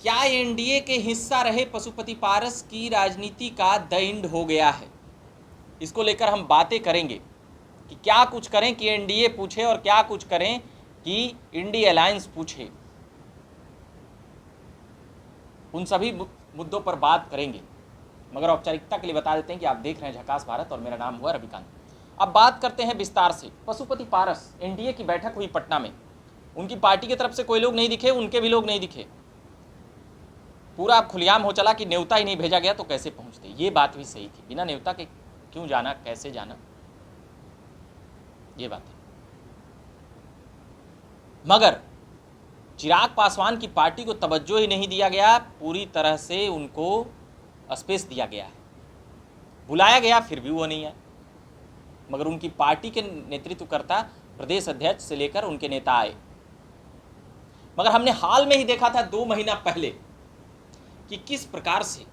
क्या एनडीए के हिस्सा रहे पशुपति पारस की राजनीति का द एंड हो गया है? इसको लेकर हम बातें करेंगे कि क्या कुछ करें कि एनडीए पूछे और क्या कुछ करें कि इंडिया अलायंस पूछे। उन सभी मुद्दों पर बात करेंगे, मगर औपचारिकता के लिए बता देते हैं कि आप देख रहे हैं झकास भारत और मेरा नाम हुआ रविकांत। अब बात करते हैं विस्तार से। पशुपति पारस, एनडीए की बैठक हुई पटना में, उनकी पार्टी की तरफ से कोई लोग नहीं दिखे, उनके भी लोग नहीं दिखे। पूरा खुलेआम हो चला कि न्योता ही नहीं भेजा गया तो कैसे पहुंचते। ये बात भी सही थी, बिना न्योता के क्यों जाना, कैसे जाना, ये बात है। मगर चिराग पासवान की पार्टी को तवज्जो ही नहीं दिया गया, पूरी तरह से उनको स्पेस दिया गया है। बुलाया गया फिर भी वो नहीं आए, मगर उनकी पार्टी के नेतृत्वकर्ता प्रदेश अध्यक्ष से लेकर उनके नेता आए। मगर हमने हाल में ही देखा था 2 महीना पहले कि किस प्रकार से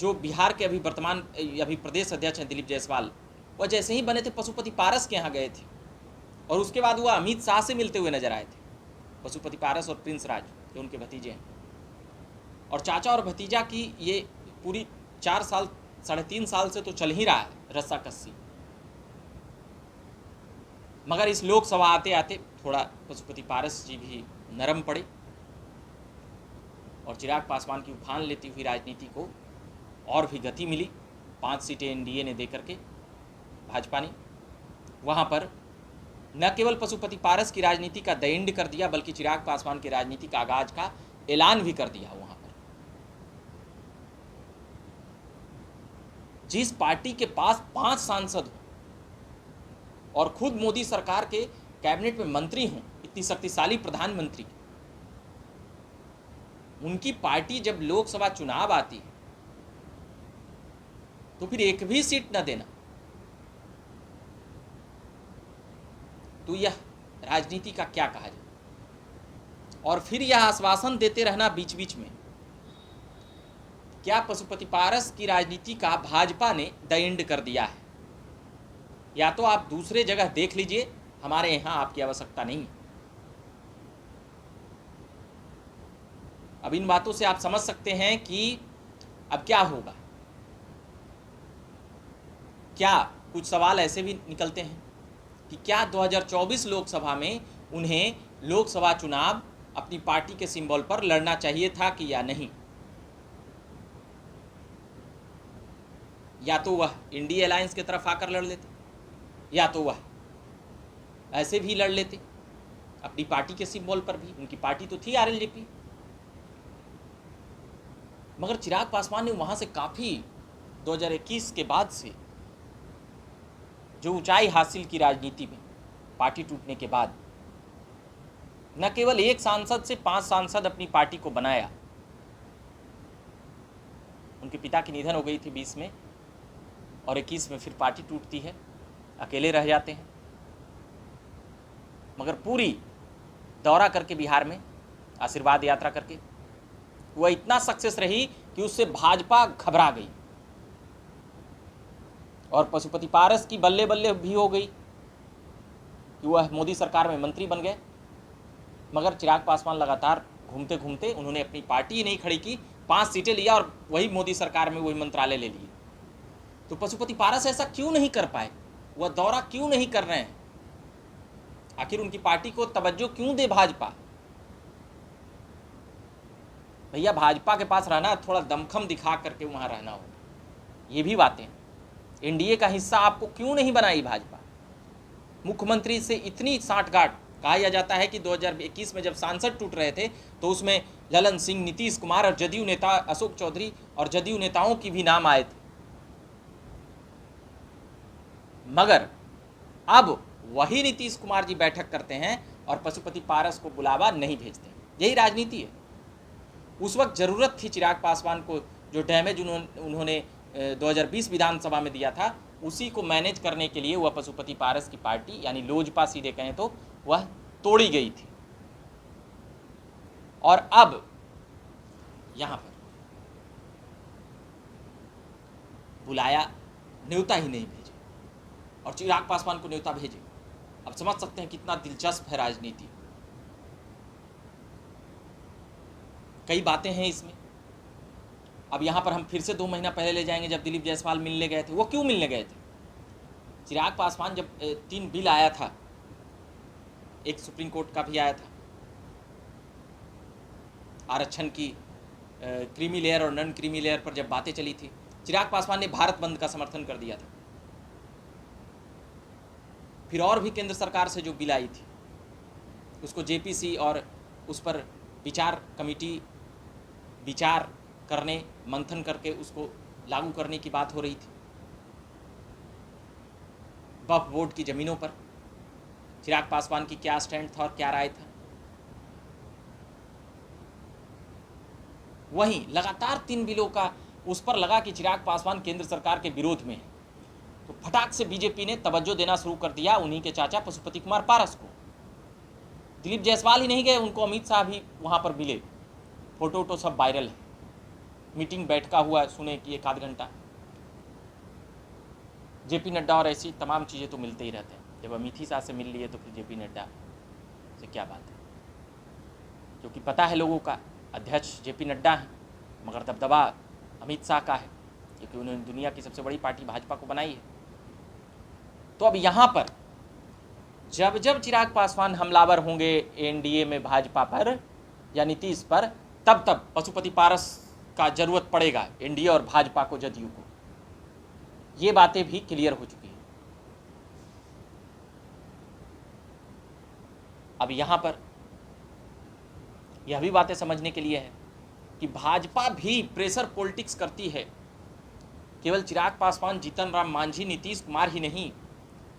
जो बिहार के अभी प्रदेश अध्यक्ष हैं दिलीप जायसवाल, वह जैसे ही बने थे पशुपति पारस के यहाँ गए थे और उसके बाद वह अमित शाह से मिलते हुए नजर आए थे। पशुपति पारस और प्रिंस राज जो उनके भतीजे हैं, और चाचा और भतीजा की ये पूरी 4 साल 3.5 साल से तो चल ही रहा है रस्साकस्सी। मगर इस लोकसभा आते आते थोड़ा पशुपति पारस जी भी नरम पड़े और चिराग पासवान की उफान लेती हुई राजनीति को और भी गति मिली। 5 सीटें एनडीए ने देकर के, भाजपा ने वहाँ पर न केवल पशुपति पारस की राजनीति का द एंड कर दिया, बल्कि चिराग पासवान की राजनीति का आगाज का ऐलान भी कर दिया। वहाँ पर जिस पार्टी के पास 5 सांसद हो और खुद मोदी सरकार के कैबिनेट में मंत्री हों, इतनी शक्तिशाली प्रधानमंत्री, उनकी पार्टी जब लोकसभा चुनाव आती है तो फिर एक भी सीट न देना, तो यह राजनीति का क्या कहा जाए। और फिर यह आश्वासन देते रहना बीच बीच में, क्या पशुपति पारस की राजनीति का भाजपा ने द एंड कर दिया है? या तो आप दूसरे जगह देख लीजिए, हमारे यहां आपकी आवश्यकता नहीं है। अब इन बातों से आप समझ सकते हैं कि अब क्या होगा। क्या कुछ सवाल ऐसे भी निकलते हैं कि क्या 2024 लोकसभा में उन्हें लोकसभा चुनाव अपनी पार्टी के सिंबल पर लड़ना चाहिए था कि या नहीं? या तो वह इंडिया अलायंस की तरफ आकर लड़ लेते, या तो वह ऐसे भी लड़ लेते अपनी पार्टी के सिंबल पर भी। उनकी पार्टी तो थी आरएलजेपी। मगर चिराग पासवान ने वहां से काफी 2021 के बाद से जो ऊंचाई हासिल की राजनीति में, पार्टी टूटने के बाद न केवल 1 सांसद से 5 सांसद अपनी पार्टी को बनाया। उनके पिता की निधन हो गई थी 20 में, और 21 में फिर पार्टी टूटती है, अकेले रह जाते हैं। मगर पूरी दौरा करके बिहार में आशीर्वाद यात्रा करके वह इतना सक्सेस रही कि उससे भाजपा घबरा गई और पशुपति पारस की बल्ले बल्ले भी हो गई कि वह मोदी सरकार में मंत्री बन गए। मगर चिराग पासवान लगातार घूमते घूमते उन्होंने अपनी पार्टी ही नहीं खड़ी की, 5 सीटें लिया और वही मोदी सरकार में वही मंत्रालय ले लिए। तो पशुपति पारस ऐसा क्यों नहीं कर पाए? वह दौरा क्यों नहीं कर रहे हैं? आखिर उनकी पार्टी को तवज्जो क्यों दे भाजपा? भैया, भाजपा के पास रहना थोड़ा दमखम दिखा करके वहां रहना होगा। ये भी बातें, एनडीए का हिस्सा आपको क्यों नहीं बनाई भाजपा? मुख्यमंत्री से इतनी साठगांठ, कहा यह जाता है कि 2021 में जब सांसद टूट रहे थे तो उसमें ललन सिंह, नीतीश कुमार और जदयू नेता अशोक चौधरी और जदयू नेताओं की भी नाम आए थे। मगर अब वही नीतीश कुमार जी बैठक करते हैं और पशुपति पारस को बुलावा नहीं भेजते। यही राजनीति है। उस वक्त जरूरत थी चिराग पासवान को, जो डैमेज उन्होंने 2020 विधानसभा में दिया था, उसी को मैनेज करने के लिए वह पशुपति पारस की पार्टी, यानी लोजपा सीधे कहें तो, वह तोड़ी गई थी। और अब यहां पर बुलाया, न्योता ही नहीं भेजे और चिराग पासवान को न्योता भेजे। अब समझ सकते हैं कितना दिलचस्प है राजनीति। कई बातें हैं इसमें। अब यहाँ पर हम फिर से 2 महीना पहले ले जाएंगे जब दिलीप जायसवाल मिलने गए थे। वो क्यों मिलने गए थे? चिराग पासवान जब 3 बिल आया था, एक सुप्रीम कोर्ट का भी आया था आरक्षण की, क्रीमी लेयर और नॉन क्रीमी लेयर पर जब बातें चली थी, चिराग पासवान ने भारत बंद का समर्थन कर दिया था। फिर और भी केंद्र सरकार से जो बिल आई थी उसको जेपीसी और उस पर विचार कमेटी विचार करने, मंथन करके उसको लागू करने की बात हो रही थी। वक्फ बोर्ड की ज़मीनों पर चिराग पासवान की क्या स्टैंड था और क्या राय था। वहीं लगातार 3 बिलों का उस पर लगा कि चिराग पासवान केंद्र सरकार के विरोध में है, तो फटाक से बीजेपी ने तवज्जो देना शुरू कर दिया उन्हीं के चाचा पशुपति कुमार पारस को। दिलीप जायसवाल ही नहीं गए, उनको अमित शाह भी वहाँ पर मिले, फोटो वोटो सब वायरल है। मीटिंग बैठका हुआ सुने कि 1 आध घंटा। जेपी नड्डा और ऐसी तमाम चीज़ें तो मिलते ही रहते हैं। जब अमित शाह से मिल लिए तो फिर जेपी नड्डा से क्या बात है, क्योंकि पता है लोगों का अध्यक्ष जेपी नड्डा है, मगर दबदबा अमित शाह का है, क्योंकि उन्होंने दुनिया की सबसे बड़ी पार्टी भाजपा को बनाई है। तो अब यहाँ पर जब जब चिराग पासवान हमलावर होंगे एनडीए में भाजपा पर या नीतीश पर, तब तब पशुपति पारस का जरूरत पड़ेगा एनडीए और भाजपा को, जदयू को। ये बातें भी क्लियर हो चुकी हैं। अब यहाँ पर यह भी बातें समझने के लिए है कि भाजपा भी प्रेशर पॉलिटिक्स करती है। केवल चिराग पासवान, जीतन राम मांझी, नीतीश कुमार ही नहीं,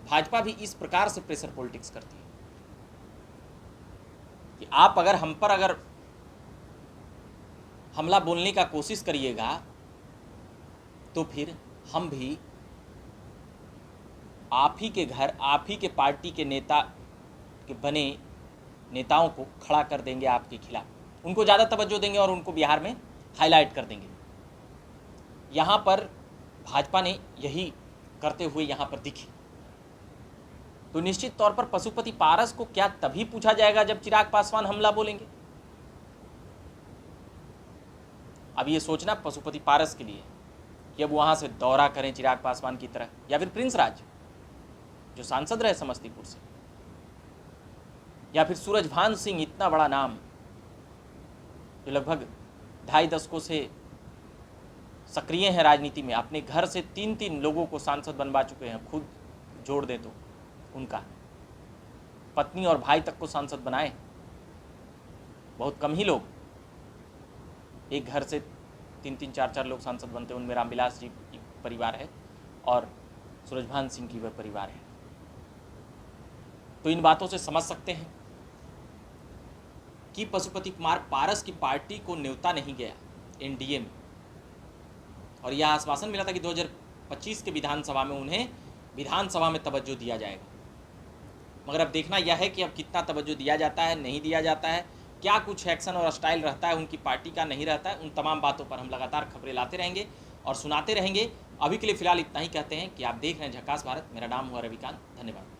भाजपा भी इस प्रकार से प्रेशर पॉलिटिक्स करती है कि आप अगर हम पर अगर हमला बोलने का कोशिश करिएगा तो फिर हम भी आप ही के घर, आप ही के पार्टी के नेता के बने नेताओं को खड़ा कर देंगे आपके खिलाफ, उनको ज़्यादा तवज्जो देंगे और उनको बिहार में हाईलाइट कर देंगे। यहाँ पर भाजपा ने यही करते हुए यहाँ पर दिखी। तो निश्चित तौर पर पशुपति पारस को क्या तभी पूछा जाएगा जब चिराग पासवान हमला बोलेंगे? अब ये सोचना पशुपति पारस के लिए कि अब वहाँ से दौरा करें चिराग पासवान की तरह, या फिर प्रिंस राज जो सांसद रहे समस्तीपुर से, या फिर सूरजभान सिंह, इतना बड़ा नाम जो लगभग 2.5 दशकों से सक्रिय हैं राजनीति में, अपने घर से 3-3 लोगों को सांसद बनवा चुके हैं, खुद जोड़ दे तो उनका, पत्नी और भाई तक को सांसद बनाए। बहुत कम ही लोग एक घर से 3-3, 4-4 लोग सांसद बनते हैं। उनमें रामविलास जी की परिवार है और सूरजभान सिंह की वह परिवार है। तो इन बातों से समझ सकते हैं कि पशुपति कुमार पारस की पार्टी को न्योता नहीं गया एनडीए में, और यह आश्वासन मिला था कि 2025 के विधानसभा में उन्हें विधानसभा में तवज्जो दिया जाएगा। मगर अब देखना यह है कि अब कितना तवज्जो दिया जाता है, नहीं दिया जाता है, क्या कुछ एक्शन और स्टाइल रहता है उनकी पार्टी का, नहीं रहता है। उन तमाम बातों पर हम लगातार खबरें लाते रहेंगे और सुनाते रहेंगे। अभी के लिए फिलहाल इतना ही कहते हैं कि आप देख रहे हैं झकास भारत। मेरा नाम हुआ रविकांत। धन्यवाद।